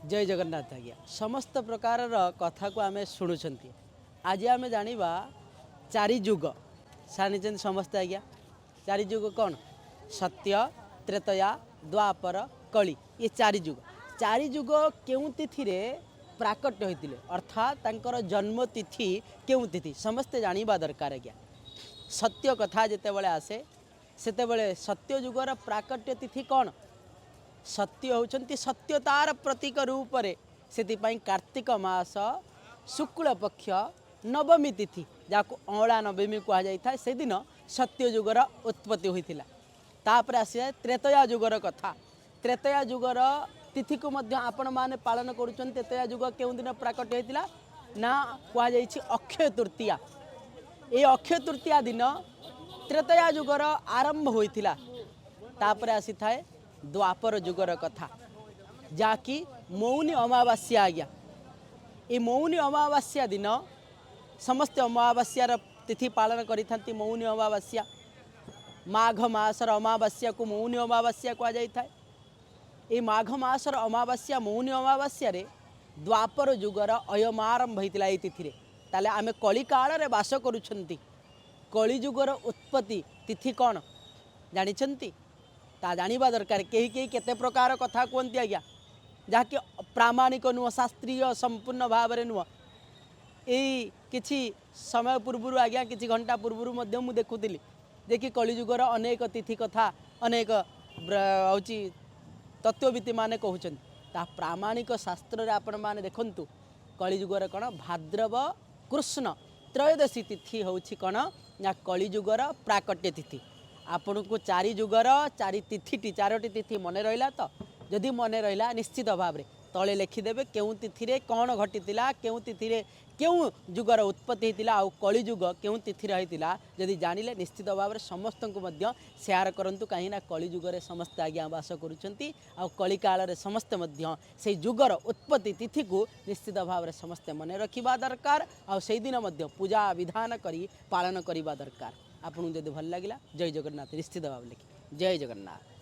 जय जगन्नाथ आज्ञा समस्त प्रकार कथा को आम शुणुंट आज आम जाना चारि जुग जानी समस्ते आज्ञा चारि जुग कौन सत्य त्रेतया द्वापर कली ये चारि जुग केउं तिथि रे प्राकट्य होते अर्थात तांकर जन्म तिथि केउं तिथि समस्ते जानिबा दरकार आज्ञा सत्य कथा जितेबाला आसे सेतेबेले सत्य जुगर प्राकट्य तिथि कौन सत्य होउछंती सत्यतार प्रतीक रूप से कार्तिक मास शुक्ल पक्ष नवमी तिथि जहाँ अँला नवमी कह जाए से दिन सत्य जुगर उत्पत्ति होता तापर आसे त्रेतया जुगर कथा त्रेतया जुगर तिथि को मध्य आपण माने पालन करुछन त्रेतया जुग केउं दिन प्राकट्य होता ना कह जाइछि अक्षय तृतीया ये अक्षय तृतीया दिन त्रेतया जुगर आरंभ होइथिला तापर आसी थाए द्वापर जुगर कथा जाकि मौनी अमावास्या आज्ञा ये मौनी अमावास्या दिन समस्त अमावास्यार तिथि पालन करिथांती मौनी अमावास्या माघ मासर अमावास्या को मौनी अमावास्या कह जाए ये माघ मासर अमावास्या मौनी अमावास्या रे द्वापर जुगर अयमारंभ होता ये तिथि ताले आमे कली काल रे वास करुछंती कली जुगर उत्पत्ति तिथि कौन जानिछंती ता जानिबा दरकार केही केही केते प्रकार कथा कहती आज्ञा जहाँकि प्रामाणिक नुह शास्त्रीय संपूर्ण भाव में नुह यही किछि समय पूर्व आज्ञा किछि घंटा पूर्व मध्य मु देखुली जे कि कलिजुगर अनेक तिथि कथा अनेक हूँ तत्वविति माने कहउछन ता प्रामाणिक शास्त्र रे आपण माने देखंतु कलिजुगर कौन भाद्रव कृष्ण त्रयोदशी तिथि होछि कौन ना कलिजुगर प्राकट्य तिथि आपण को चारि जुगर चारि तिथि चारोटी तिथि मन रहा तो जदि मन रहा निश्चित भाव में तले लिखिदेवे केउं तिथि रे कौन घटीला केउं तिथि रे केउं जुगर उत्पत्ति होता आउ कलिजुग केउं तिथि होता जदि जानिले निश्चित भाव में समस्त को मध्य शेयर करंतु कहीं ना कलिजुगे समस्त आज्ञा वास करुँच आउ कली काल समस्ते मध्य से जुगर उत्पत्ति तिथि को निश्चित भाव में समस्ते मन रखा दरकार आउ से दिन मध्य पूजा विधान करी पालन करने दरकार आपको जब भल लगे जय जगन्नाथ निश्चित भाव लिखी जय जगन्नाथ।